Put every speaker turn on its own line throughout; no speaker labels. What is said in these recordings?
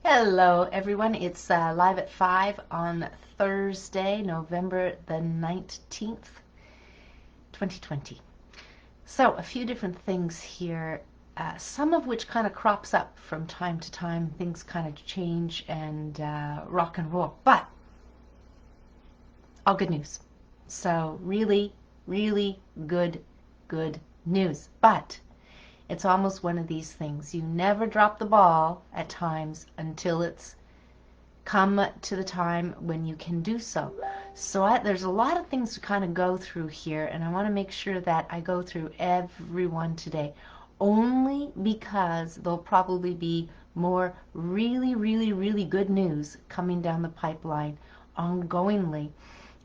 Hello everyone, it's live at 5 on Thursday, November the 19th, 2020. So a few different things here, some of which kind of crops up from time to time. Things kind of change and rock and roll, but all good news. So really, really good news. But it's almost one of these things. You never drop the ball at times until it's come to the time when you can do so. So there's a lot of things to kind of go through here, and I want to make sure that I go through everyone today, only because there'll probably be more really good news coming down the pipeline ongoingly.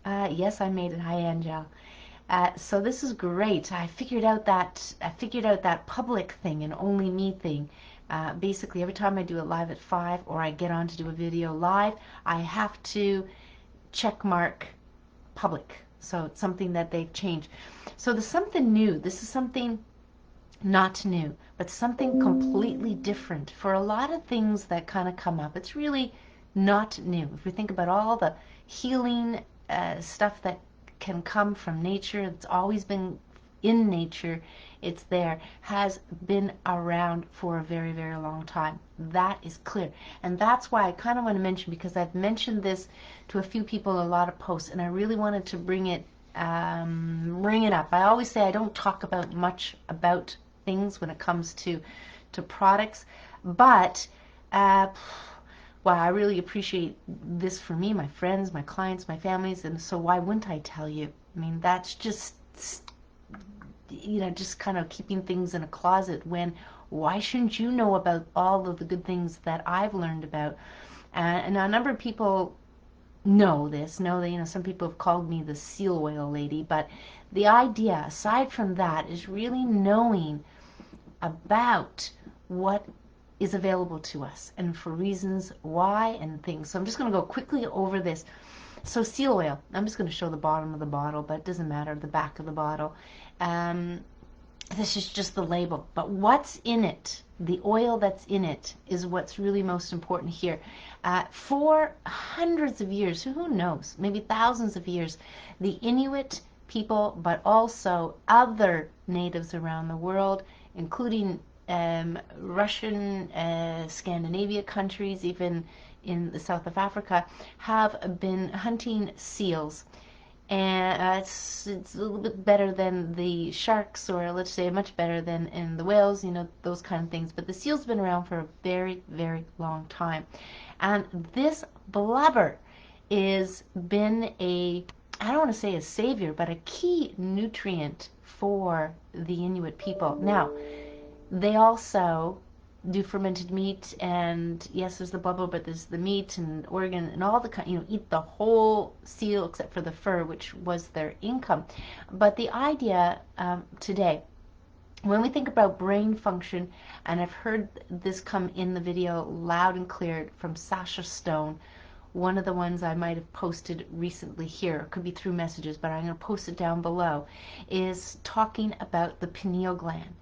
Yes, I made it. Hi, Angel. So this is great. I figured out that public thing and only me thing. Basically, every time I do it live at 5 or I get on to do a video live, I have to check mark public. So it's something that they've changed. So there's something new. This is something not new, but something completely different. For a lot of things that kind of come up, it's really not new. If we think about all the healing stuff that can come from nature, it's always been in nature, it's there, has been around for a very long time. That is clear. And that's why I kind of want to mention, because I've mentioned this to a few people in a lot of posts, and I really wanted to bring it up. I always say I don't talk about much about things when it comes to products, but wow, I really appreciate this for me, my friends, my clients, my families, and so why wouldn't I tell you? I mean, that's just, just kind of keeping things in a closet when, why shouldn't you know about all of the good things that I've learned about? And a number of people know that, some people have called me the seal oil lady, but the idea, aside from that, is really knowing about what is available to us and for reasons why and things. So I'm just going to go quickly over this. So seal oil, I'm just going to show the bottom of the bottle, but it doesn't matter, the back of the bottle. This is just the label, but what's in it, the oil that's in it, is what's really most important here. For hundreds of years, who knows, maybe thousands of years, the Inuit people, but also other natives around the world, including Russian, Scandinavia countries, even in the south of Africa, have been hunting seals. And it's a little bit better than the sharks, or let's say much better than in the whales, those kind of things. But the seal's been around for a very long time. And this blubber is been I don't want to say a savior, but a key nutrient for the Inuit people. Now, they also do fermented meat, and yes, there's the blubber, but there's the meat and organ and all the eat the whole seal except for the fur, which was their income. But the idea today, when we think about brain function, and I've heard this come in the video loud and clear from Sasha Stone, one of the ones I might have posted recently here, it could be through messages, but I'm going to post it down below, is talking about the pineal gland.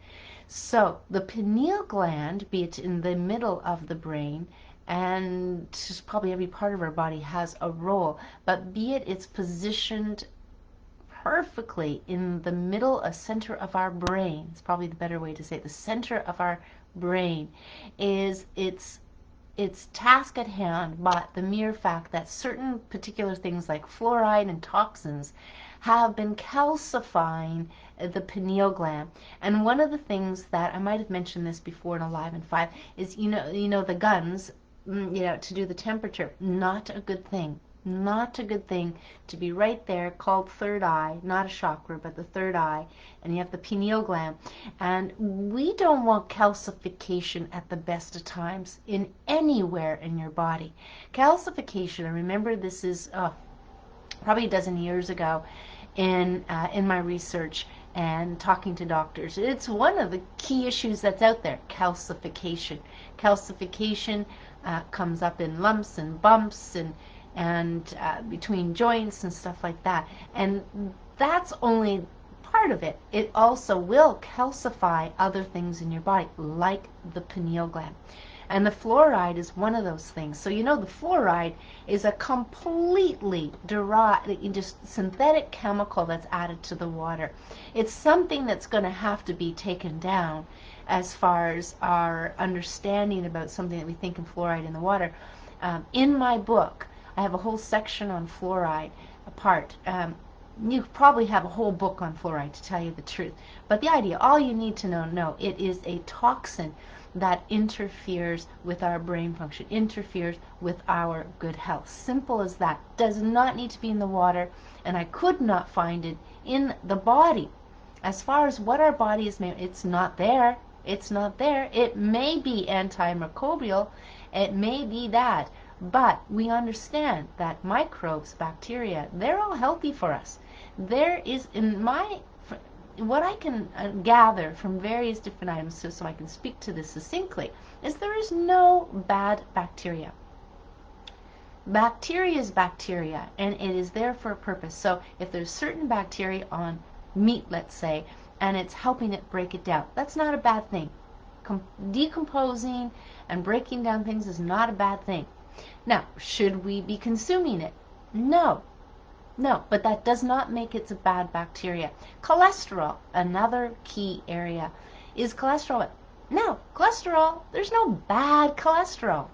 So the pineal gland, be it in the middle of the brain, and just probably every part of our body has a role, but be it's positioned perfectly in the middle, a center of our brain, it's probably the better way to say it, the center of our brain, is its task at hand, but the mere fact that certain particular things like fluoride and toxins have been calcifying the pineal gland. And one of the things that I might have mentioned this before in a live in 5 is the guns, to do the temperature, not a good thing. Not a good thing to be right there, called third eye, not a chakra, but the third eye, and you have the pineal gland. And we don't want calcification at the best of times in anywhere in your body. Calcification, I remember this is probably a dozen years ago in my research and talking to doctors. It's one of the key issues that's out there, calcification. Calcification comes up in lumps and bumps and between joints and stuff like that. And that's only part of it. It also will calcify other things in your body, like the pineal gland. And the fluoride is one of those things. So you know the fluoride is a completely derived, just synthetic chemical that's added to the water. It's something that's going to have to be taken down as far as our understanding about something that we think of fluoride in the water. In my book, I have a whole section on fluoride apart. You probably have a whole book on fluoride, to tell you the truth. But the idea, all you need to know, it is a toxin that interferes with our brain function, interferes with our good health. Simple as that. Does not need to be in the water, and I could not find it in the body. As far as what our body is made, it's not there. It's not there. It may be antimicrobial, it may be that, but we understand that microbes, bacteria, they're all healthy for us. There is, in my, what I can gather from various different items, so I can speak to this succinctly, is there is no bad bacteria. Bacteria is bacteria, and it is there for a purpose. So if there's certain bacteria on meat, let's say, and it's helping it break it down, that's not a bad thing. Decomposing and breaking down things is not a bad thing. Now, should we be consuming it? No. No, but that does not make it a bad bacteria. Cholesterol, another key area. Is cholesterol? No, cholesterol, there's no bad cholesterol.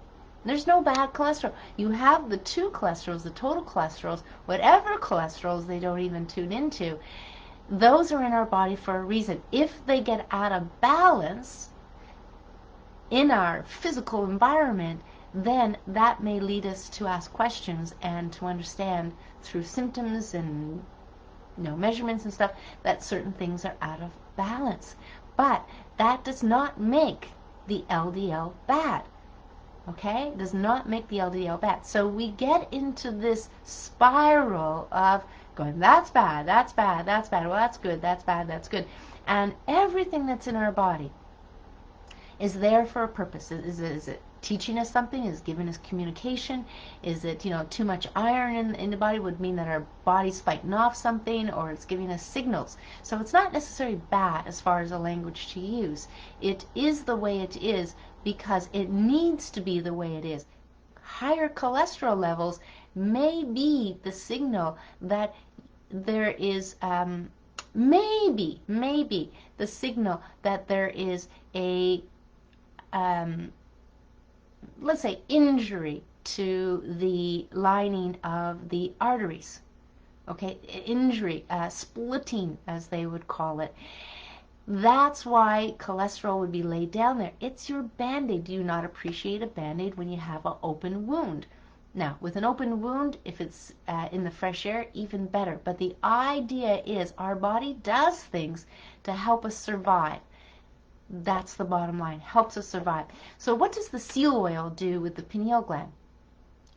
There's no bad cholesterol. You have the two cholesterols, the total cholesterols, whatever cholesterols they don't even tune into, those are in our body for a reason. If they get out of balance in our physical environment, then that may lead us to ask questions and to understand through symptoms and measurements and stuff that certain things are out of balance. But that does not make the LDL bad. Okay? It does not make the LDL bad. So we get into this spiral of going, that's bad, that's bad, that's bad, well, that's good, that's bad, that's good. And everything that's in our body is there for a purpose. Is it teaching us something? Is it giving us communication? Is it, too much iron in the body would mean that our body's fighting off something, or it's giving us signals. So it's not necessarily bad as far as a language to use. It is the way it is because it needs to be the way it is. Higher cholesterol levels may be the signal that there is maybe the signal that there is a let's say injury to the lining of the arteries. Okay, injury, splitting as they would call it. That's why cholesterol would be laid down there. It's your Band-Aid. Do you not appreciate a Band-Aid when you have an open wound? Now, with an open wound, if it's in the fresh air, even better. But the idea is our body does things to help us survive. That's the bottom line. Helps us survive. So what does the seal oil do with the pineal gland?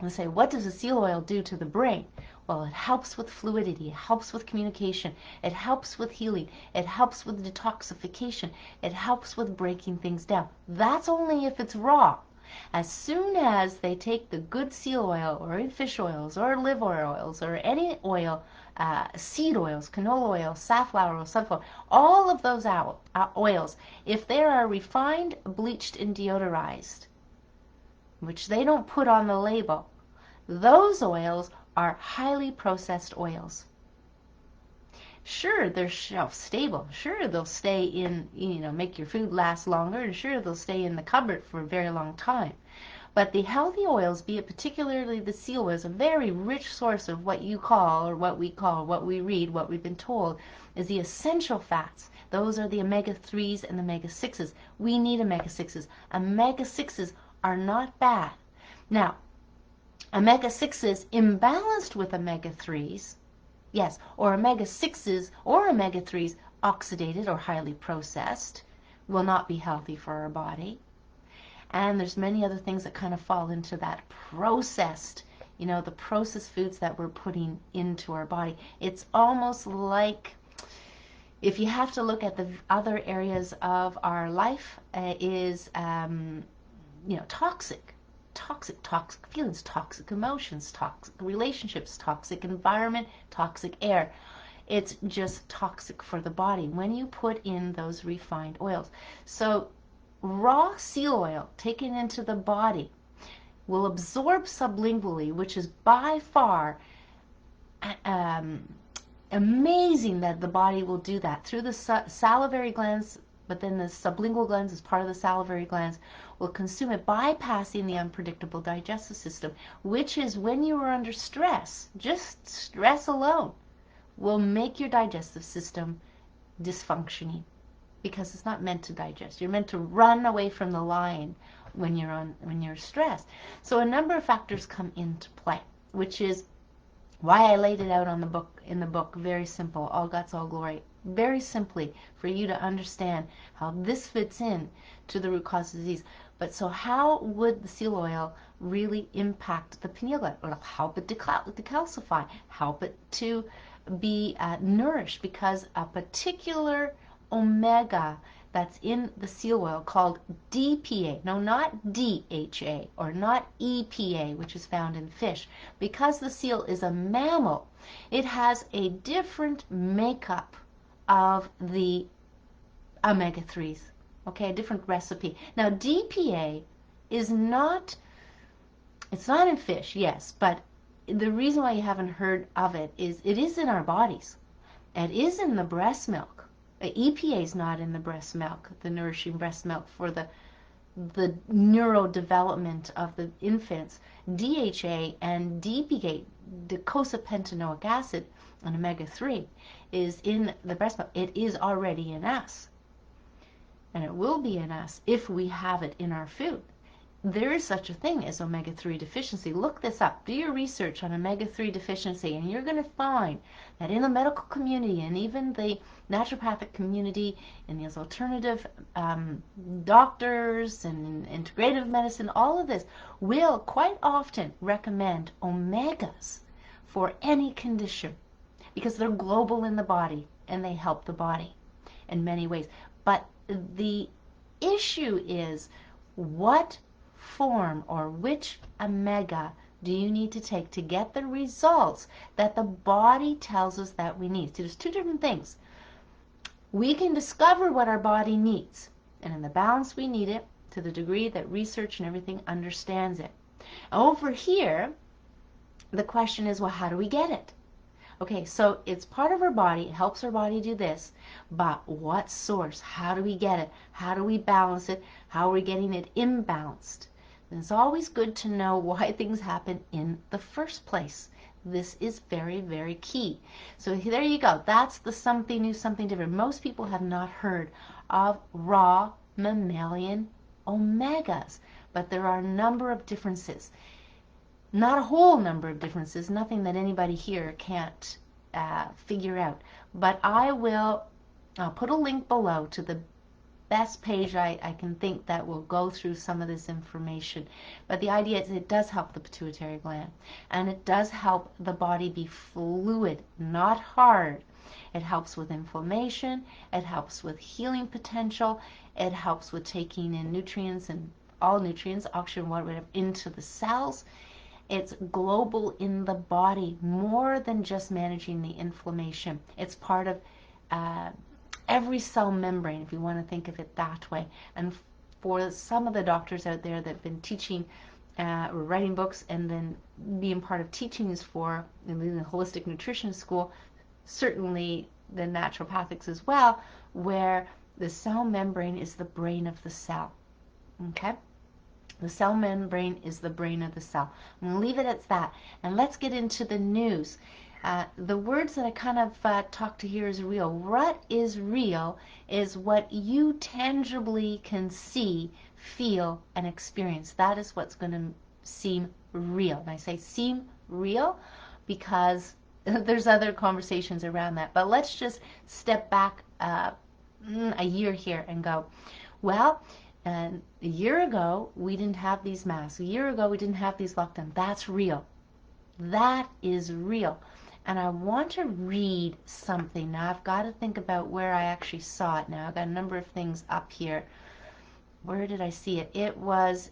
And say, what does the seal oil do to the brain? Well, it helps with fluidity. It helps with communication. It helps with healing. It helps with detoxification. It helps with breaking things down. That's only if it's raw. As soon as they take the good seal oil or fish oils or liver oils or any oil, seed oils, canola oil, safflower oil, sunflower, all of those oils, if they are refined, bleached, and deodorized, which they don't put on the label, those oils are highly processed oils. Sure, they're shelf stable. Sure, they'll stay in, make your food last longer, and sure, they'll stay in the cupboard for a very long time. But the healthy oils, be it particularly the seal oil, is a very rich source of what you call, or what we call, what we read, what we've been told, is the essential fats. Those are the omega-3s and the omega-6s. We need omega-6s. Omega-6s are not bad. Now, omega-6s imbalanced with omega-3s, yes, or omega-6s or omega-3s oxidated or highly processed, will not be healthy for our body. And there's many other things that kind of fall into that processed, the processed foods that we're putting into our body. It's almost like, if you have to look at the other areas of our life, is, toxic feelings, toxic emotions, toxic relationships, toxic environment, toxic air. It's just toxic for the body when you put in those refined oils. So raw seal oil taken into the body will absorb sublingually, which is by far um, amazing that the body will do that through the salivary glands, but then the sublingual glands, as part of the salivary glands, will consume it, bypassing the unpredictable digestive system, which is when you are under stress. Just stress alone will make your digestive system dysfunctioning, because it's not meant to digest. You're meant to run away from the lion when you're stressed. So a number of factors come into play, which is why I laid it out on the book, in the book, very simple, All Guts, All Glory, very simply for you to understand how this fits in to the root cause of disease. But so how would the seal oil really impact the pineal gland? It'll help it decalcify, help it to be nourished, because a particular omega that's in the seal oil called DPA, no, not DHA or not EPA, which is found in fish. Because the seal is a mammal, it has a different makeup of the omega-3s, okay, a different recipe. Now, DPA is not, it's not in fish, yes, but the reason why you haven't heard of it is it is in our bodies. It is in the breast milk. EPA is not in the breast milk, the nourishing breast milk for the neurodevelopment of the infants. DHA and DPA, docosapentaenoic acid, and omega-3, is in the breast milk. It is already in us, and it will be in us if we have it in our food. There is such a thing as omega-3 deficiency. Look this up. Do your research on omega-3 deficiency, and you're going to find that in the medical community and even the naturopathic community and these alternative doctors and integrative medicine, all of this will quite often recommend omegas for any condition, because they're global in the body and they help the body in many ways. But the issue is, what form or which omega do you need to take to get the results that the body tells us that we need? So there's two different things. We can discover what our body needs, and in the balance we need it, to the degree that research and everything understands it. Over here, the question is, well, how do we get it? Okay, so it's part of our body, it helps our body do this, but what source? How do we get it? How do we balance it? How are we getting it imbalanced? And it's always good to know why things happen in the first place. This is very, very key. So there you go. That's the something new, something different. Most people have not heard of raw mammalian omegas, but there are a number of differences. Not a whole number of differences, nothing that anybody here can't figure out. But I'll put a link below to the best page I can think that will go through some of this information. But the idea is it does help the pituitary gland, and it does help the body be fluid, not hard. It helps with inflammation, it helps with healing potential, it helps with taking in nutrients, and all nutrients, oxygen, water, whatever, into the cells. It's global in the body, more than just managing the inflammation. It's part of every cell membrane, if you want to think of it that way. And for some of the doctors out there that have been teaching or writing books and then being part of teachings for in the holistic nutrition school, certainly the naturopathics as well, where the cell membrane is the brain of the cell. Okay? The cell membrane is the brain of the cell. I'm going to leave it at that. And let's get into the news. The words that I kind of talk to here is real. What is real is what you tangibly can see, feel, and experience. That is what's going to seem real. And I say seem real because there's other conversations around that. But let's just step back a year here and go, well, and a year ago, we didn't have these masks. A year ago, we didn't have these lockdowns. That's real. That is real. And I want to read something. Now, I've got to think about where I actually saw it now. I've got a number of things up here. Where did I see it? It was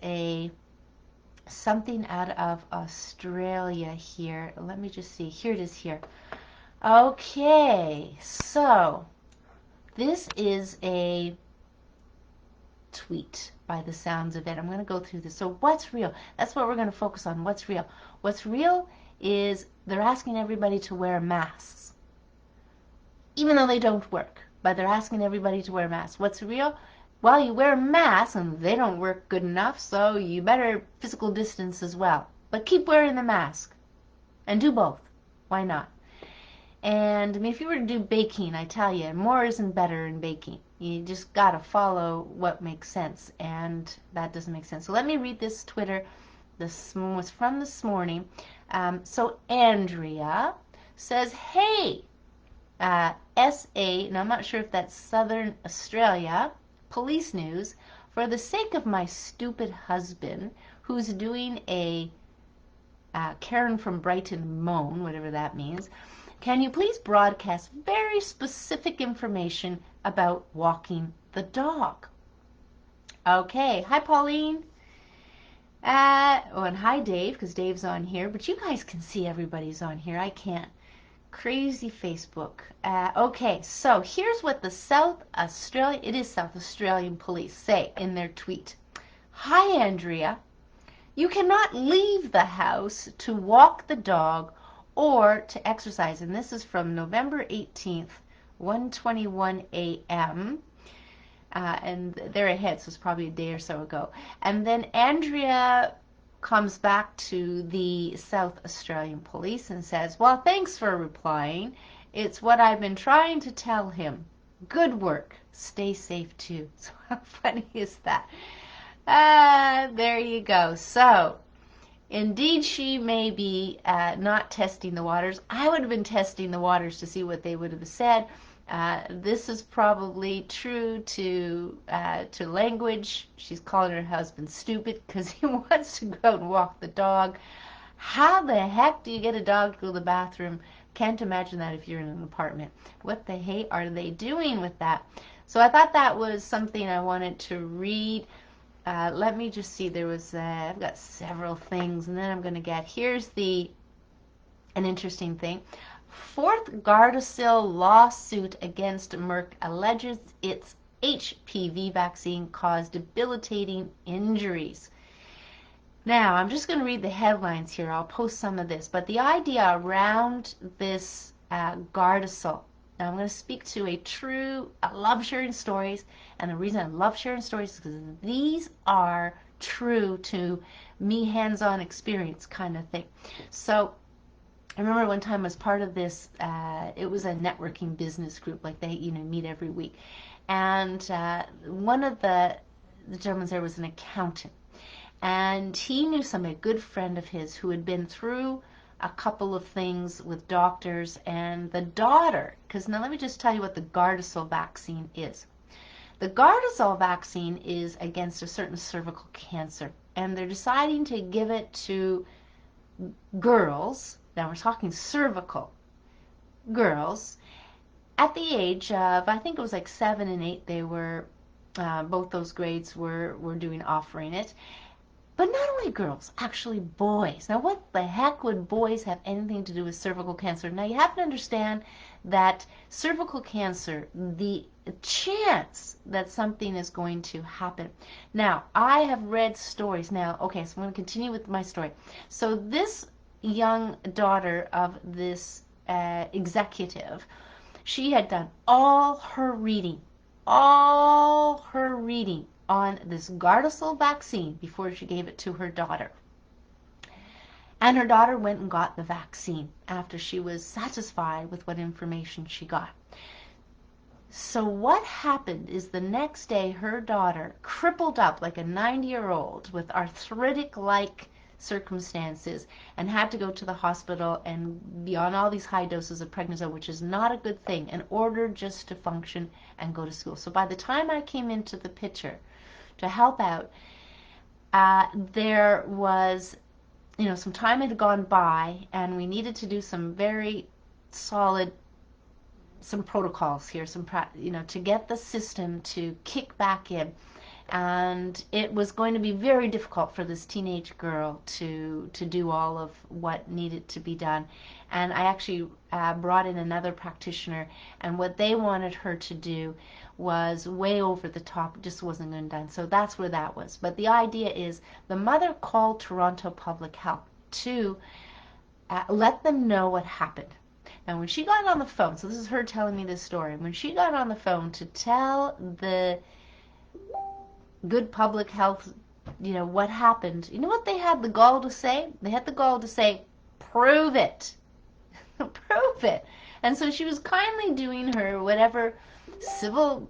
something out of Australia here. Let me just see. Here it is here. Okay, so this is a tweet by the sounds of it. I'm going to go through this. So what's real? That's what we're going to focus on. What's real? What's real is they're asking everybody to wear masks, even though they don't work. But they're asking everybody to wear masks. What's real? Well, you wear masks and they don't work good enough, so you better physical distance as well. But keep wearing the mask and do both. Why not? And I mean, if you were to do baking, I tell you, more isn't better in baking. You just got to follow what makes sense, and that doesn't make sense. So let me read this Twitter. This was from this morning. So Andrea says, hey, SA, and I'm not sure if that's Southern Australia, police news, for the sake of my stupid husband, who's doing a Karen from Brighton moan, whatever that means, can you please broadcast very specific information about walking the dog? Okay. Hi, Pauline. Oh, and hi, Dave, because Dave's on here. But you guys can see everybody's on here. I can't. Crazy Facebook. Okay, so here's what the South Australian police say in their tweet. Hi, Andrea. You cannot leave the house to walk the dog or to exercise. And this is from November 18th, 1:21 a.m. And they're ahead, so it's probably a day or so ago. And then Andrea comes back to the South Australian police and says, well, thanks for replying. It's what I've been trying to tell him. Good work. Stay safe too. So how funny is that? There you go. So indeed, she may be not testing the waters. I would have been testing the waters to see what they would have said. This is probably true to language. She's calling her husband stupid because he wants to go out and walk the dog. How the heck do you get a dog to go to the bathroom? Can't imagine that if you're in an apartment. What the heck are they doing with that? So I thought that was something I wanted to read. Let me just see. There was I've got several things, and then I'm going to get here's an interesting thing. Fourth Gardasil lawsuit against Merck alleges its HPV vaccine caused debilitating injuries. Now, I'm just going to read the headlines here. I'll post some of this. But the idea around this Gardasil, now I'm going to speak to I love sharing stories. And the reason I love sharing stories is because these are true to me, hands-on experience kind of thing. So I remember one time as part of this, it was a networking business group, like they meet every week. And one of the gentlemen there was an accountant. And he knew a good friend of his who had been through a couple of things with doctors, and the daughter, because now let me just tell you what the Gardasil vaccine is. The Gardasil vaccine is against a certain cervical cancer, and they're deciding to give it to girls. Now we're talking cervical girls at the age of, I think it was like 7 and 8. They were both those grades were offering it. But not only girls, actually boys. Now, what the heck would boys have anything to do with cervical cancer? Now, you have to understand that cervical cancer, the chance that something is going to happen. Now, I have read stories. Now, okay, so I'm going to continue with my story. So this young daughter of this executive, she had done all her reading on this Gardasil vaccine before she gave it to her daughter. And her daughter went and got the vaccine after she was satisfied with what information she got. So what happened is the next day her daughter, crippled up like a 90-year-old with arthritic-like circumstances, and had to go to the hospital and be on all these high doses of prednisone, which is not a good thing, in order just to function and go to school. So by the time I came into the picture to help out, there was, some time had gone by, and we needed to do some very solid, some protocols here, to get the system to kick back in. And it was going to be very difficult for this teenage girl to do all of what needed to be done. And I actually brought in another practitioner, and what they wanted her to do was way over the top. It just wasn't good done. So that's where that was. But the idea is the mother called Toronto Public Health to let them know what happened. Now, when she got on the phone, so this is her telling me this story, when she got on the phone to tell the good public health, what happened, you know what they had the gall to say? They had the gall to say, prove it. Prove it. And so she was kindly doing her whatever civil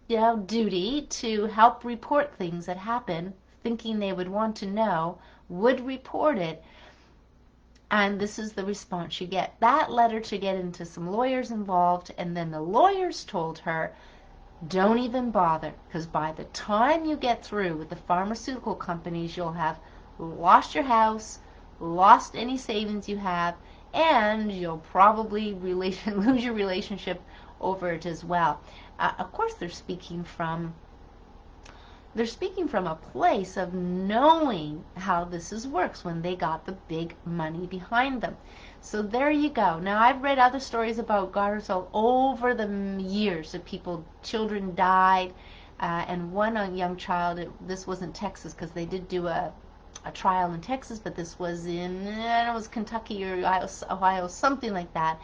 duty to help report things that happen, thinking they would want to know, would report it. And this is the response you get. That led her to get into some lawyers involved, and then the lawyers told her, don't even bother, because by the time you get through with the pharmaceutical companies, you'll have lost your house, lost any savings you have, and you'll probably lose your relationship over it as well. Of course, they're speaking from a place of knowing how this works when they got the big money behind them. So there you go. Now, I've read other stories about garters all over the years of people, children died, and one young child, this wasn't Texas because they did do a trial in Texas, but this was it was Kentucky or Ohio, something like that.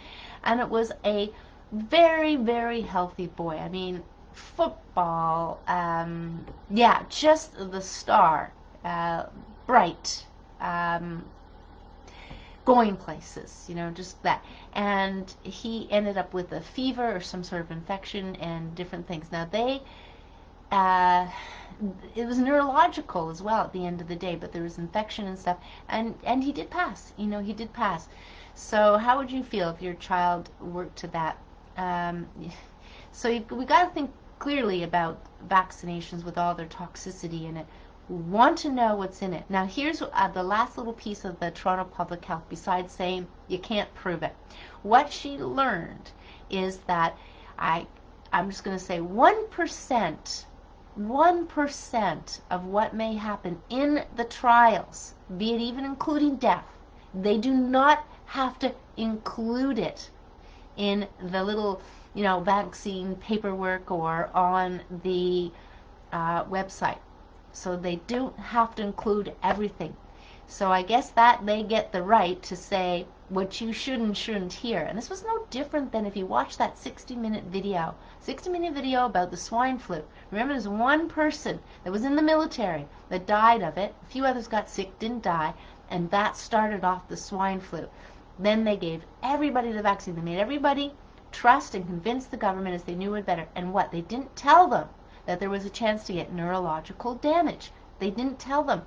And it was a very, very healthy boy. I mean, football, just the star, bright, going places, just that. And he ended up with a fever or some sort of infection and different things. Now it was neurological as well at the end of the day, but there was infection and stuff, and he did pass. He did pass. So how would you feel if your child worked to that? So we got to think clearly about vaccinations with all their toxicity in it. We want to know what's in it. Now here's the last little piece of the Toronto Public Health, besides saying you can't prove it. What she learned is that I'm just going to say 1% of what may happen in the trials, be it even including death, they do not have to include it in the little vaccine paperwork or on the website. So they don't have to include everything. So I guess that they get the right to say what you should and shouldn't hear. And this was no different than if you watch that 60-minute video. 60-minute video about the swine flu. Remember, there's one person that was in the military that died of it. A few others got sick, didn't die, and that started off the swine flu. Then they gave everybody the vaccine. They made everybody trust and convince the government as they knew it better. And what? They didn't tell them that there was a chance to get neurological damage. They didn't tell them.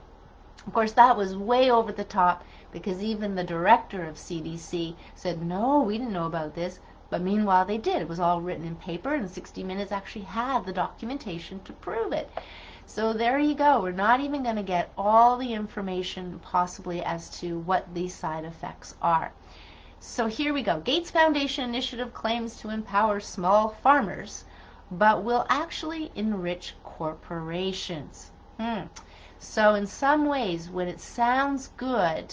Of course, that was way over the top, because even the director of CDC said, no, we didn't know about this. But meanwhile, they did. It was all written in paper, and 60 Minutes actually had the documentation to prove it. So there you go. We're not even going to get all the information possibly as to what these side effects are. So here we go. Gates Foundation initiative claims to empower small farmers, but will actually enrich corporations. So in some ways, when it sounds good,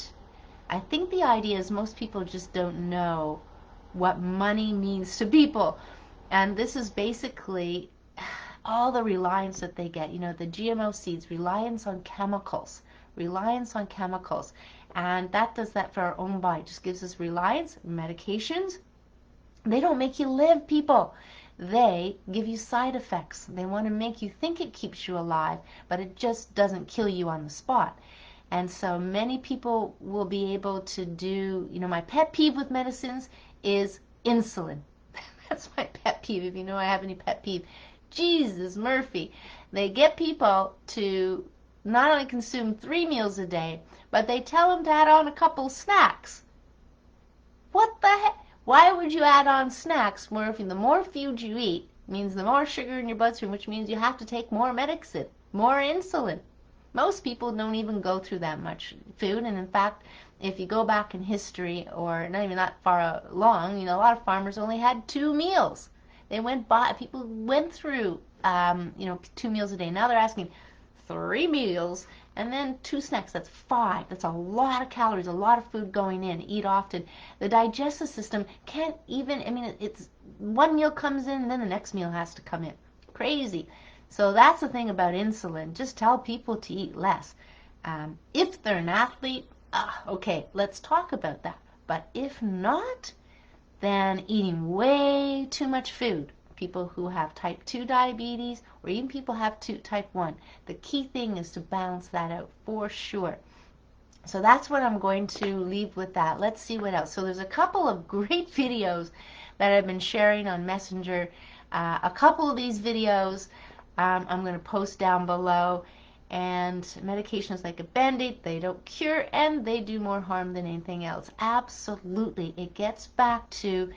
I think the idea is most people just don't know what money means to people. And this is basically all the reliance that they get. The GMO seeds, reliance on chemicals. And that does that for our own body. It just gives us reliance. Medications, they don't make you live, people. They give you side effects. They want to make you think it keeps you alive, but it just doesn't kill you on the spot. And so many people will be able to do, my pet peeve with medicines is insulin. That's my pet peeve. If you know I have any pet peeve, Jesus Murphy. They get people to not only consume 3 meals a day, but they tell them to add on a couple snacks. What the heck? Why would you add on snacks? The more food you eat means the more sugar in your bloodstream, which means you have to take more medicine, more insulin. Most people don't even go through that much food, and in fact, if you go back in history, or not even that far along, a lot of farmers only had 2 meals. People went through, 2 meals a day. Now they're asking 3 meals, and then 2 snacks. That's 5. That's a lot of calories, a lot of food going in. Eat often. The digestive system can't even, it's one meal comes in, and then the next meal has to come in. crazy. So that's the thing about insulin. Just tell people to eat less. If they're an athlete, okay, let's talk about that. But if not, then eating way too much food. People who have type 2 diabetes, or even people who have type 1. The key thing is to balance that out for sure. So that's what I'm going to leave with that. Let's see what else. So there's a couple of great videos that I've been sharing on Messenger. A couple of these videos I'm going to post down below. And medication is like a band-aid. They don't cure, and they do more harm than anything else. Absolutely. It gets back to,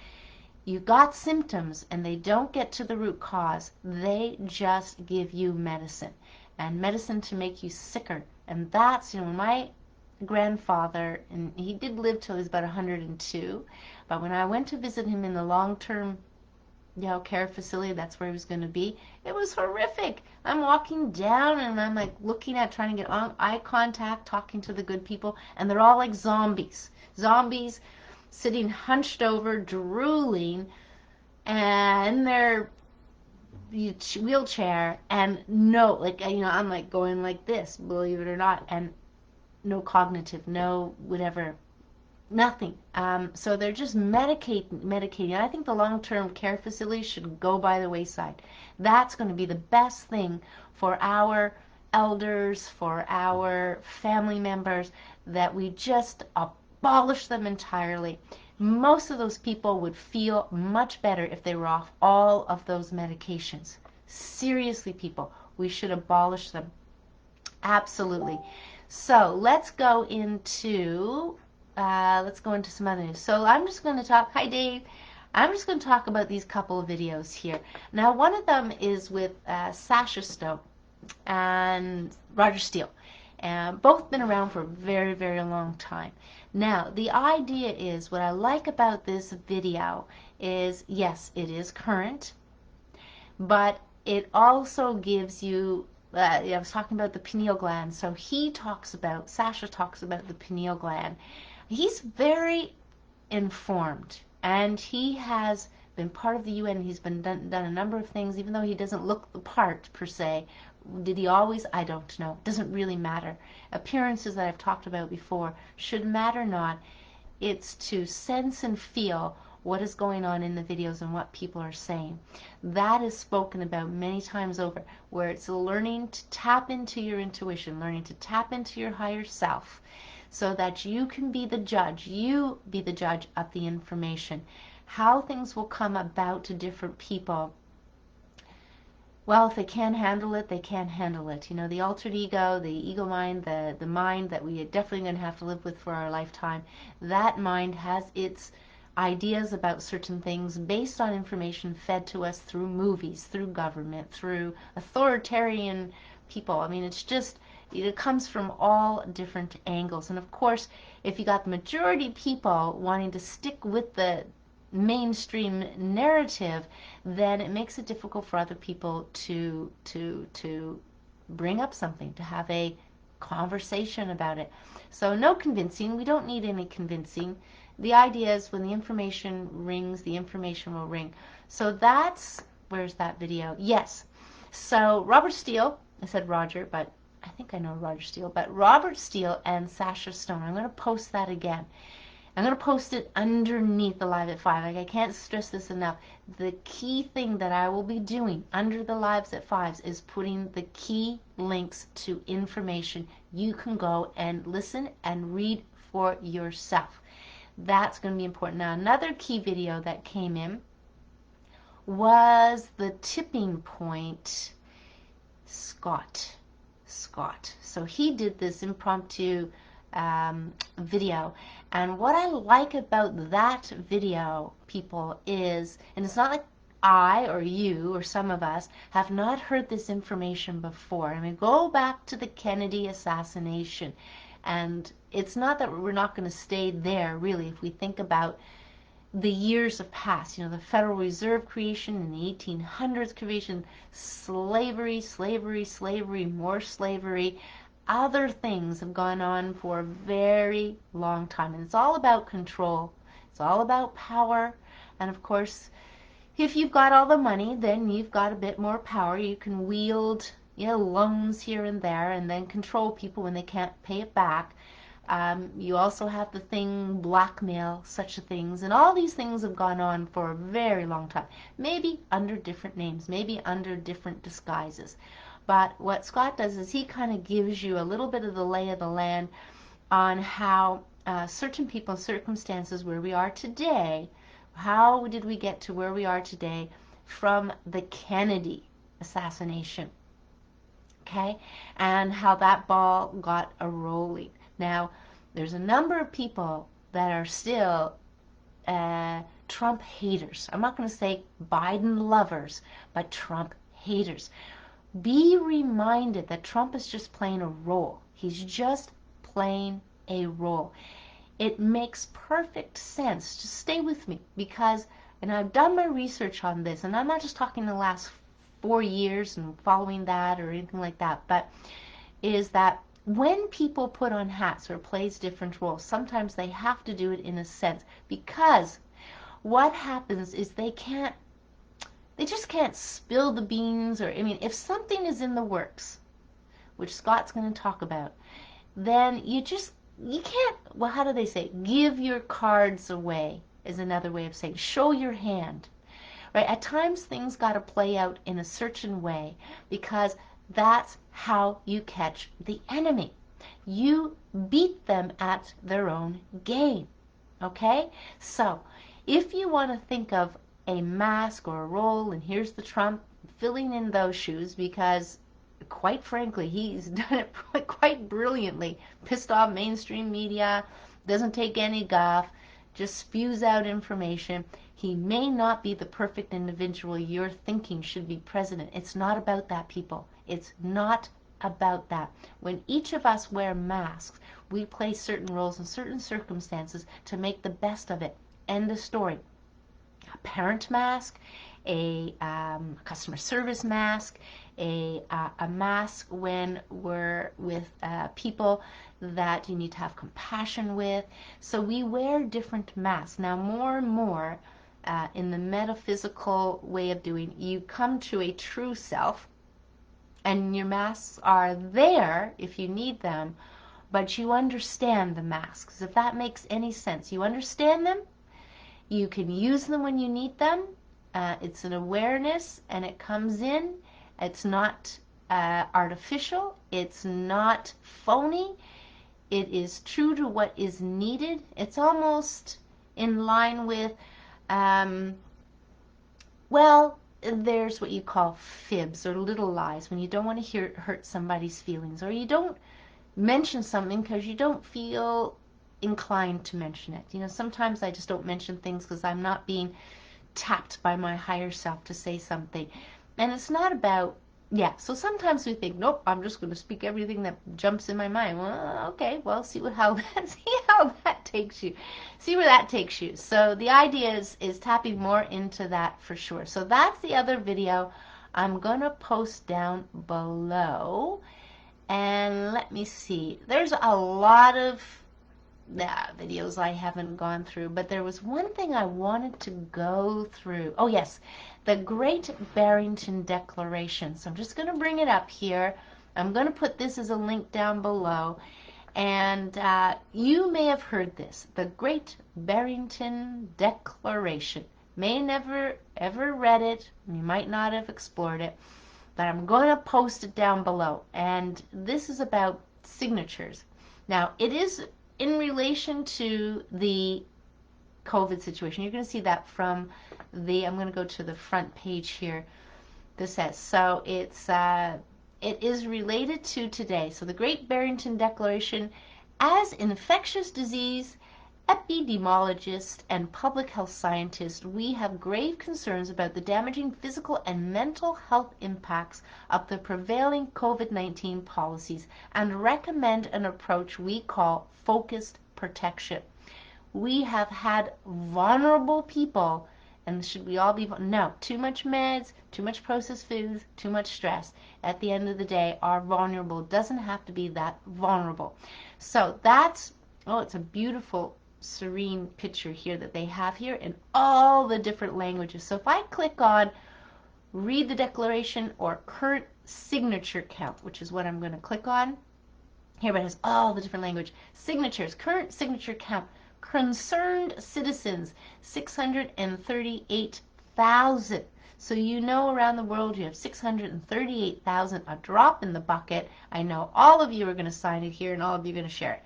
you got symptoms and they don't get to the root cause. They just give you medicine, and medicine to make you sicker. And that's, my grandfather, and he did live till he was about 102, but when I went to visit him in the long-term care facility, that's where he was going to be, it was horrific. I'm walking down and I'm like looking at, trying to get eye contact, talking to the good people, and they're all like zombies sitting hunched over, drooling, and in their wheelchair, and no, I'm like going like this, believe it or not, and no cognitive, no whatever, nothing. So they're just medicating. I think the long-term care facility should go by the wayside. That's going to be the best thing for our elders, for our family members, that we just abolish them entirely. Most of those people would feel much better if they were off all of those medications. Seriously, people, we should abolish them. Absolutely. So let's go into some other news. So I'm just going to talk. Hi, Dave. I'm just going to talk about these couple of videos here. Now, one of them is with Sasha Stone and Roger Steele. Both been around for a very, very long time. Now, the idea is, what I like about this video is, yes, it is current, but it also gives you, I was talking about the pineal gland. So Sasha talks about the pineal gland. He's very informed, and he has been part of the UN. He's been done a number of things, even though he doesn't look the part per se. Did he always? I don't know. Doesn't really matter. Appearances that I've talked about before should matter not. It's to sense and feel what is going on in the videos and what people are saying. That is spoken about many times over, where it's learning to tap into your intuition, learning to tap into your higher self, so that you can be the judge. You be the judge of the information. How things will come about to different people. Well, if they can't handle it, they can't handle it. The altered ego, the ego mind, the mind that we are definitely going to have to live with for our lifetime, that mind has its ideas about certain things based on information fed to us through movies, through government, through authoritarian people. I mean, it comes from all different angles. And of course, if you got the majority people wanting to stick with the mainstream narrative, then it makes it difficult for other people to bring up something, to have a conversation about it. So no convincing. We don't need any convincing. The idea is, when the information rings, the information will ring. So where's that video? Yes. So Robert Steele, I said Roger, but I think I know Roger Steele, but Robert Steele and Sasha Stone. I'm going to post that again. I'm going to post it underneath the Live at 5. I can't stress this enough. The key thing that I will be doing under the Lives at 5s is putting the key links to information you can go and listen and read for yourself. That's going to be important. Now, another key video that came in was the tipping point, Scott. So he did this impromptu video, and what I like about that video, people, is, and it's not like I or you or some of us have not heard this information before. I mean, go back to the Kennedy assassination, and it's not that we're not going to stay there, really, if we think about the years of past, the Federal Reserve creation in the 1800s creation, slavery, more slavery. Other things have gone on for a very long time, and it's all about control. It's all about power, and of course, If you've got all the money, then you've got a bit more power. You can wield, loans here and there, and then control people when they can't pay it back. You also have the thing blackmail, such things, and all these things have gone on for a very long time. Maybe under different names, maybe under different disguises. But what Scott does is he kind of gives you a little bit of the lay of the land on how certain people, circumstances where we are today, how did we get to where we are today from the Kennedy assassination, okay, and how that ball got a rolling. Now, there's a number of people that are still Trump haters. I'm not going to say Biden lovers, but Trump haters. Be reminded that Trump is just playing a role. He's just playing a role. It makes perfect sense. Just stay with me because, and I've done my research on this, and I'm not just talking the last 4 years and following that or anything like that, but is that when people put on hats or plays different roles, sometimes they have to do it in a sense, because what happens is they just can't spill the beans, or, I mean, if something is in the works, which Scott's going to talk about, then you can't, well, how do they say, give your cards away is another way of saying, show your hand, right? At times things got to play out in a certain way because that's how you catch the enemy. You beat them at their own game, okay? So if you want to think of a mask or a role, and here's the Trump filling in those shoes, because quite frankly, he's done it quite brilliantly. Pissed off mainstream media, doesn't take any guff, just spews out information. He may not be the perfect individual you're thinking should be president. It's not about that, people. It's not about that. When each of us wear masks, we play certain roles in certain circumstances to make the best of it. End of story. A parent mask, a customer service mask, a mask when we're with people that you need to have compassion with. So we wear different masks. Now more and more in the metaphysical way of doing, you come to a true self, and your masks are there if you need them, but you understand the masks, if that makes any sense. You understand them, you can use them when you need them. It's an awareness, and it comes in. It's not artificial. It's not phony. It is true to what is needed. It's almost in line with, well, there's what you call fibs or little lies, when you don't want to hurt somebody's feelings, or you don't mention something because you don't feel inclined to mention it. You know, sometimes I just don't mention things because I'm not being tapped by my higher self to say something. And it's not about, yeah, so sometimes we think, nope, I'm just going to speak everything that jumps in my mind. Well, okay, well, see how that takes you. See where that takes you. So the idea is tapping more into that for sure. So that's the other video I'm going to post down below. And let me see. There's a lot of videos I haven't gone through, but there was one thing I wanted to go through. Oh yes, the Great Barrington Declaration. So I'm just going to bring it up here. I'm going to put this as a link down below, and you may have heard this, the Great Barrington Declaration. May never ever read it, you might not have explored it, but I'm going to post it down below. And this is about signatures. Now, it is in relation to the COVID situation. You're going to see that from the, I'm going to go to the front page here. This says, so it is related to today. So the Great Barrington Declaration, as infectious disease epidemiologist and public health scientist, we have grave concerns about the damaging physical and mental health impacts of the prevailing COVID-19 policies and recommend an approach we call focused protection. We have had vulnerable people, and should we all be? No, too much meds, too much processed foods, too much stress. At the end of the day, are vulnerable. Doesn't have to be that vulnerable. So that's, oh, it's a beautiful serene picture here that they have here in all the different languages. So if I click on read the declaration or current signature count, which is what I'm going to click on, here it has all the different language. Signatures, current signature count, concerned citizens, 638,000. So you know around the world you have 638,000, a drop in the bucket. I know all of you are going to sign it here and all of you are going to share it.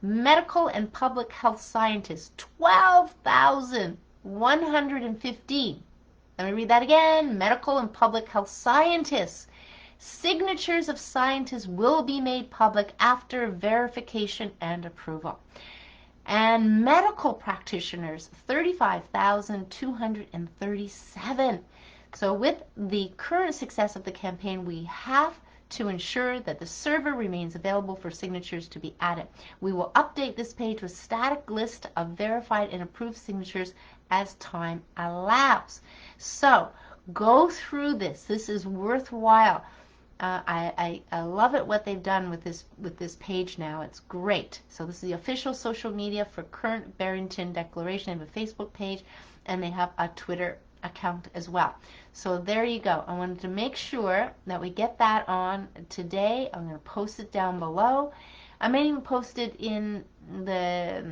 Medical and public health scientists, 12,115. Let me read that again. Medical and public health scientists. Signatures of scientists will be made public after verification and approval. And medical practitioners, 35,237. So with the current success of the campaign, we have to ensure that the server remains available for signatures to be added. We will update this page with static list of verified and approved signatures as time allows. So go through this. This is worthwhile. I love it what they've done with this page now. It's great. So this is the official social media for current Barrington Declaration. They have a Facebook page and they have a Twitter account as well. So there you go. I wanted to make sure that we get that on today. I'm going to post it down below. I may even post it in the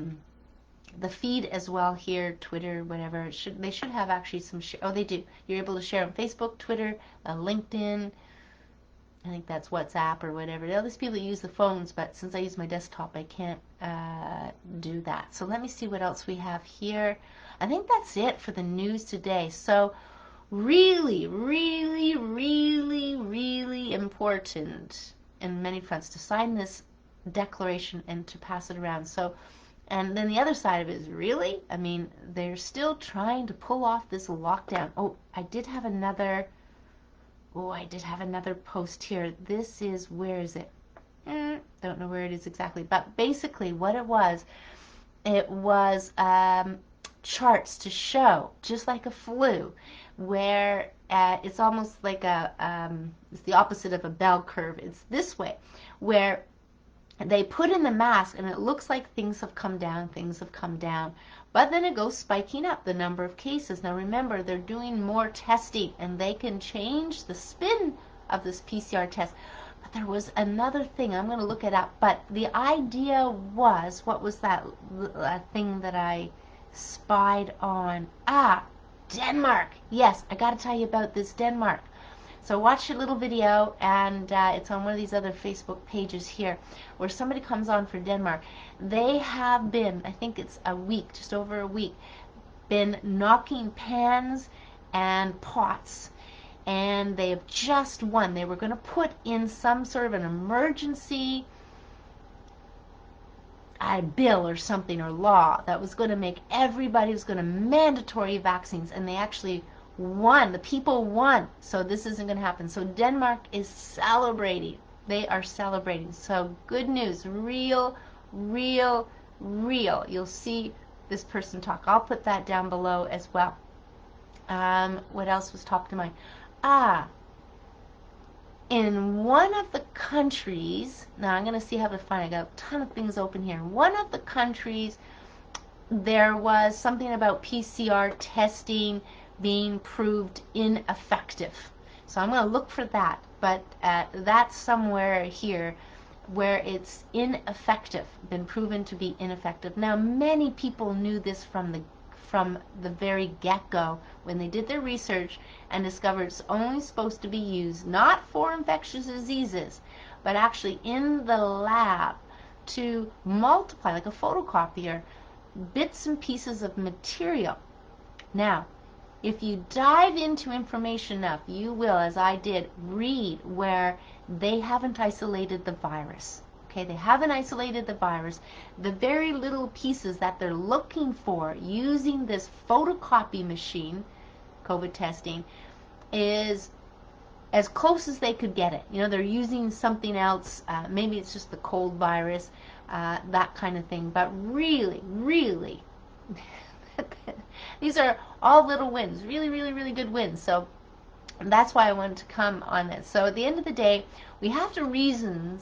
feed as well here, Twitter, whatever. They should have actually some oh, they do. You're able to share on Facebook, Twitter, LinkedIn. I think that's WhatsApp or whatever. There's people use the phones, but since I use my desktop, I can't do that. So let me see what else we have here. I think that's it for the news today. So really, really, really, really important in many fronts to sign this declaration and to pass it around. So, and then the other side of it is really, I mean, they're still trying to pull off this lockdown. Oh, I did have another post here. This is, where is it? Don't know where it is exactly, but basically what it was charts to show, just like a flu, where it's almost like it's the opposite of a bell curve. It's this way, where they put in the mask and it looks like things have come down, but then it goes spiking up, the number of cases. Now remember, they're doing more testing and they can change the spin of this PCR test. But there was another thing, I'm going to look it up, but the idea was, what was that thing that I spied on? Denmark. Yes, I got to tell you about this Denmark. So watch a little video, and it's on one of these other Facebook pages here, where somebody comes on for Denmark. They have been, I think it's a week, just over a week, been knocking pans and pots, and they have just won. They were going to put in some sort of an emergency bill or something, or law, that was going to make everybody, was going to mandatory vaccines, and they actually won. The people won. So this isn't going to happen. So Denmark is celebrating. They are celebrating. So good news. Real, real, real. You'll see this person talk. I'll put that down below as well. What else was top of mind? In one of the countries, now I'm going to see how to find, I got a ton of things open here. In one of the countries, there was something about PCR testing being proved ineffective. So I'm going to look for that, but that's somewhere here where it's ineffective, been proven to be ineffective. Now many people knew this from the very get-go when they did their research and discovered it's only supposed to be used not for infectious diseases, but actually in the lab to multiply, like a photocopier, bits and pieces of material. Now, if you dive into information enough, you will, as I did, read where they haven't isolated the virus. Okay, they haven't isolated the virus. The very little pieces that they're looking for using this photocopy machine, COVID testing, is as close as they could get it. You know, they're using something else. Maybe it's just the cold virus, that kind of thing. But really, really, these are all little wins. Really, really, really good wins. So that's why I wanted to come on this. So at the end of the day, we have to reason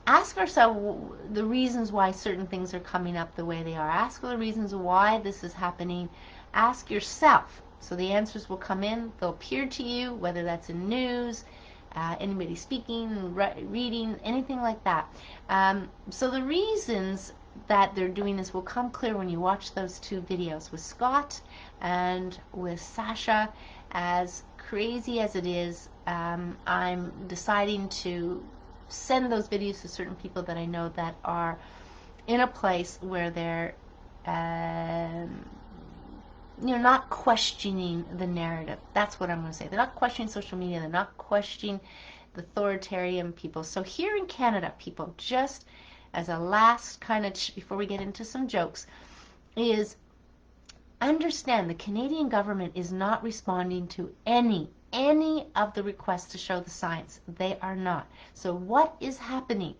ask ourselves the reasons why certain things are coming up the way they are. Ask the reasons why this is happening. Ask yourself. So the answers will come in. They'll appear to you, whether that's in news, anybody speaking, reading, anything like that. So the reasons that they're doing this will come clear when you watch those two videos with Scott and with Sasha. As crazy as it is, I'm deciding to send those videos to certain people that I know that are in a place where they're not questioning the narrative. That's what I'm going to say. They're not questioning social media. They're not questioning the authoritarian people. So here in Canada, people, just as a last kind of, before we get into some jokes, is understand the Canadian government is not responding to any of the requests to show the science. They are not. So what is happening,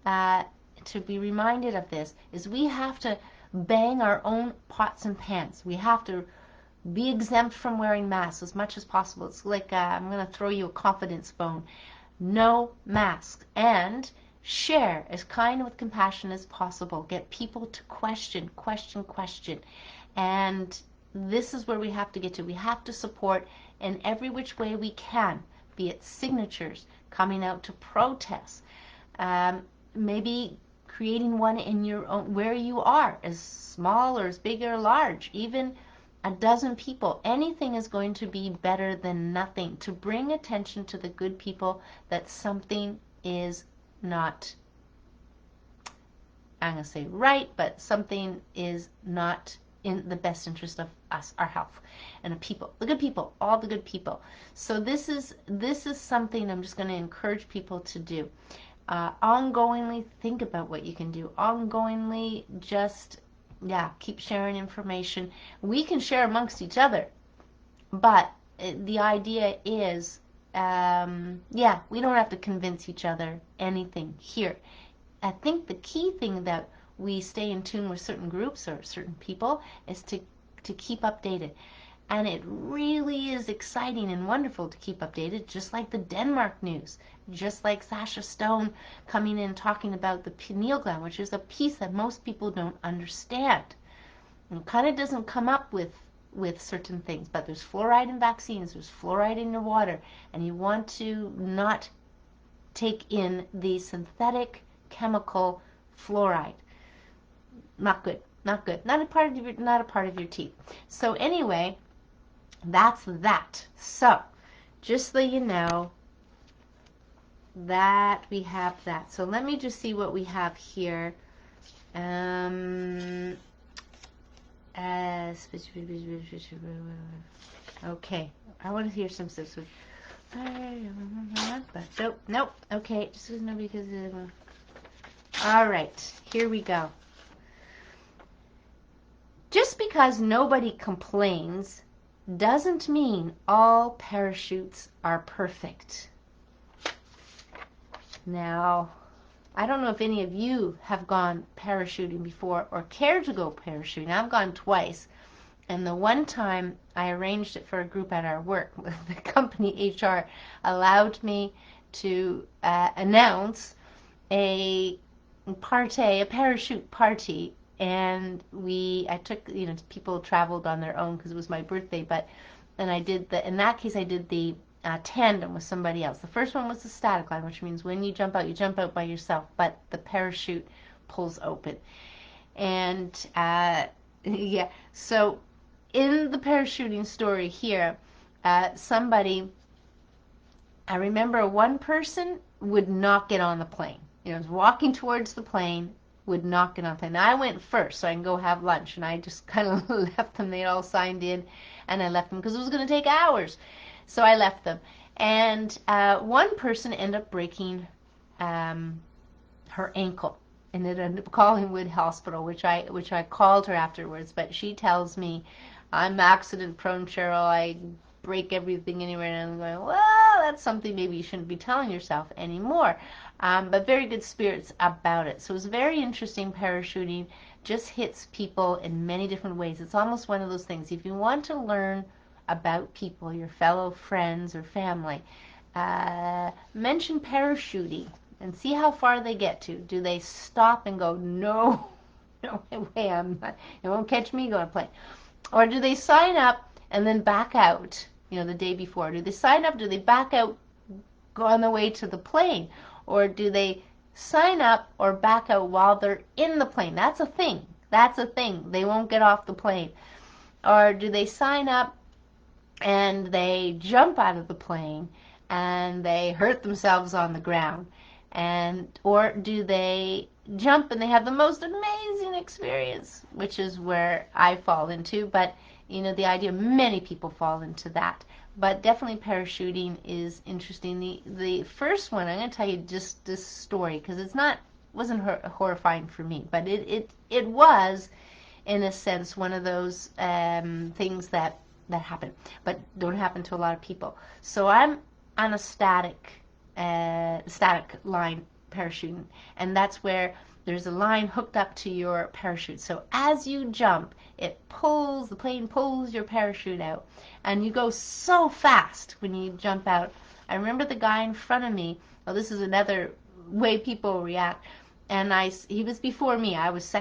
to be reminded of this, is we have to bang our own pots and pans. We have to be exempt from wearing masks as much as possible. It's like I'm going to throw you a confidence bone. No mask. And share as kind with compassion as possible. Get people to question. And this is where we have to get to. We have to support in every which way we can, be it signatures, coming out to protest, maybe creating one in your own, where you are, as small or as big or large, even a dozen people. Anything is going to be better than nothing, to bring attention to the good people that something is not, I'm going to say right, but something is not in the best interest of us, our health, and the people, the good people, all the good people. So this is something I'm just going to encourage people to do. Ongoingly think about what you can do. Ongoingly just, keep sharing information. We can share amongst each other, but the idea is, we don't have to convince each other anything here. I think the key thing that we stay in tune with certain groups or certain people is to keep updated. And it really is exciting and wonderful to keep updated, just like the Denmark news, just like Sasha Stone coming in talking about the pineal gland, which is a piece that most people don't understand. And kind of doesn't come up with certain things, but there's fluoride in vaccines, there's fluoride in your water, and you want to not take in the synthetic chemical fluoride. Not good, not good, not a part of your teeth. So anyway, that's that. So just so you know that we have that. So let me just see what we have here. Okay, I want to hear some stuff. But nope. Okay, just no, because all right, here we go. Just because nobody complains doesn't mean all parachutes are perfect. Now, I don't know if any of you have gone parachuting before or care to go parachuting. I've gone twice. And the one time I arranged it for a group at our work, the company HR allowed me to announce a parachute party. And I took, people traveled on their own because it was my birthday, and I did in that case, I did the tandem with somebody else. The first one was the static line, which means when you jump out by yourself, but the parachute pulls open. And so in the parachuting story here, I remember one person would not get on the plane. Was walking towards the plane, would not get on the plane. Now, I went first so I can go have lunch, and I just kind of left them. They all signed in, and I left them because it was going to take hours. So I left them. And one person ended up breaking her ankle, and it ended up calling Wood Hospital, which I called her afterwards. But she tells me, I'm accident prone, Cheryl. I break everything anywhere. And I'm going, well, that's something maybe you shouldn't be telling yourself anymore. But very good spirits about it. So it was very interesting. Parachuting just hits people in many different ways. It's almost one of those things. If you want to learn about people, your fellow friends or family, mention parachuting. and see how far they get to. Do they stop and go, no, no way, it won't catch me going to plane? Or do they sign up and then back out, the day before? Do they sign up? Do they back out, go on the way to the plane? Or do they sign up or back out while they're in the plane? That's a thing. That's a thing. They won't get off the plane. Or do they sign up and they jump out of the plane and they hurt themselves on the ground? Or do they jump and they have the most amazing experience, which is where I fall into. But the idea, many people fall into that. But definitely parachuting is interesting. The first one, I'm going to tell you just this story, because wasn't horrifying for me, but it was, in a sense, one of those things that happen, but don't happen to a lot of people. So I'm on a static line parachuting, and that's where there's a line hooked up to your parachute. So as you jump, the plane pulls your parachute out, and you go so fast when you jump out. I remember the guy in front of me. Well, this is another way people react. And he was before me. I was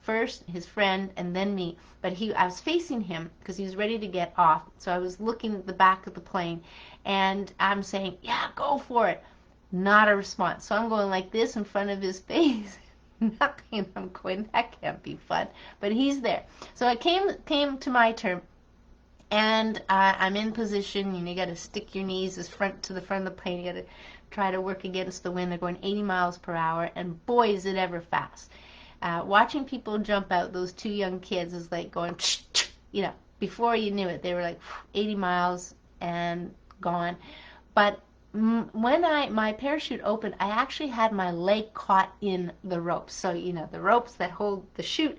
first, his friend, and then me. But I was facing him because he was ready to get off. So I was looking at the back of the plane, and I'm saying, yeah, go for it. Not a response. So I'm going like this in front of his face. Nothing. I'm going, that can't be fun. But he's there. So it came to my turn. And I'm in position. You got to stick your knees to the front of the plane. You got to try to work against the wind. They're going 80 miles per hour, and boy, is it ever fast. Watching people jump out, those two young kids, is like going, before you knew it, they were like 80 miles and gone. But when my parachute opened, I actually had my leg caught in the ropes. So, the ropes that hold the chute.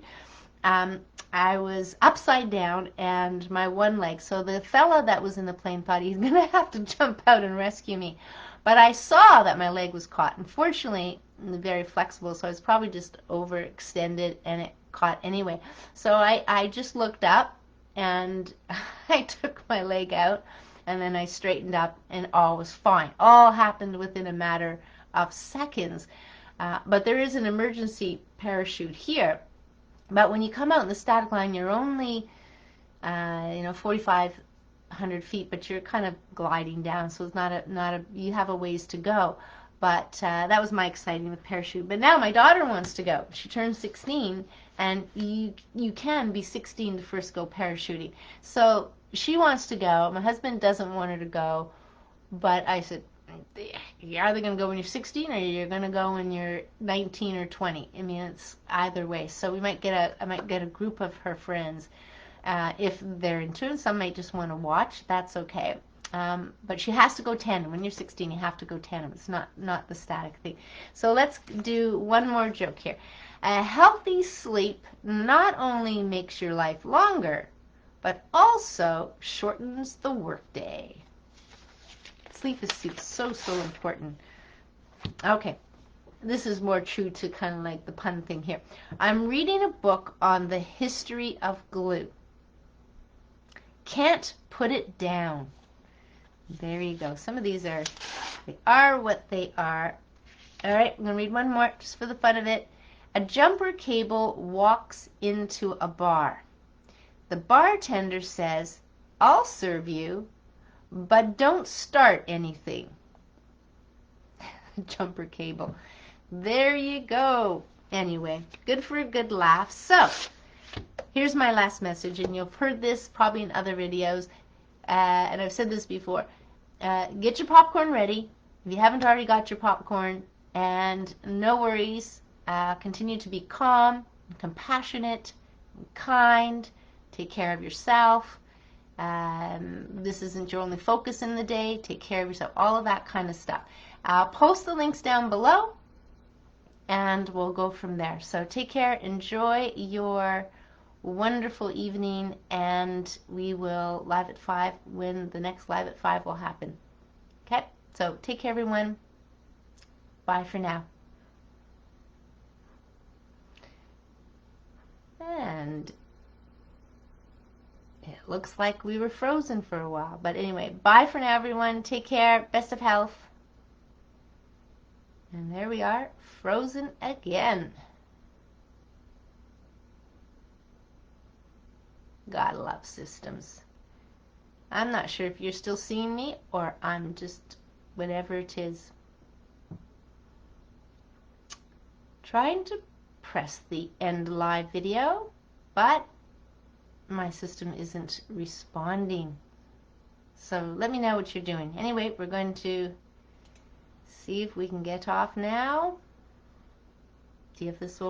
I was upside down and my one leg. So the fella that was in the plane thought he's going to have to jump out and rescue me. But I saw that my leg was caught. Unfortunately, very flexible, so I was probably just overextended and it caught anyway. So I just looked up and I took my leg out, and then I straightened up and all was fine. All happened within a matter of seconds. But there is an emergency parachute here. But when you come out in the static line, you're only, 4,500 feet, but you're kind of gliding down, so it's you have a ways to go. But that was my exciting with parachute. But now my daughter wants to go. She turned 16, and you can be 16 to first go parachuting. So she wants to go. My husband doesn't want her to go, but I said, you're either going to go when you're 16 or you're going to go when you're 19 or 20. I mean, it's either way. So I might get a group of her friends if they're into it. Some might just want to watch. That's okay. But she has to go tandem. When you're 16, you have to go tandem. It's not the static thing. So let's do one more joke here. A healthy sleep not only makes your life longer, but also shortens the workday. Sleep is so important. Okay, this is more true to kind of like the pun thing here. I'm reading a book on the history of glue. Can't put it down. There you go. Some of these they are what they are. All right, I'm going to read one more just for the fun of it. A jumper cable walks into a bar. The bartender says, I'll serve you, but don't start anything. Jumper cable. There you go. Anyway, good for a good laugh. So, here's my last message, and you've heard this probably in other videos, and I've said this before. Get your popcorn ready if you haven't already got your popcorn, and no worries. Continue to be calm, and compassionate, and kind. Take care of yourself. This isn't your only focus in the day. Take care of yourself. All of that kind of stuff. I'll post the links down below, and we'll go from there. So take care. Enjoy your wonderful evening, and we will live at 5 when the next live at 5 will happen. Okay? So take care, everyone. Bye for now. And it looks like we were frozen for a while. But anyway, bye for now, everyone. Take care. Best of health. And there we are, frozen again. Gotta love systems. I'm not sure if you're still seeing me or I'm just whatever it is. Trying to press the end live video, but my system isn't responding. So let me know what you're doing. Anyway, we're going to see if we can get off now. See if this will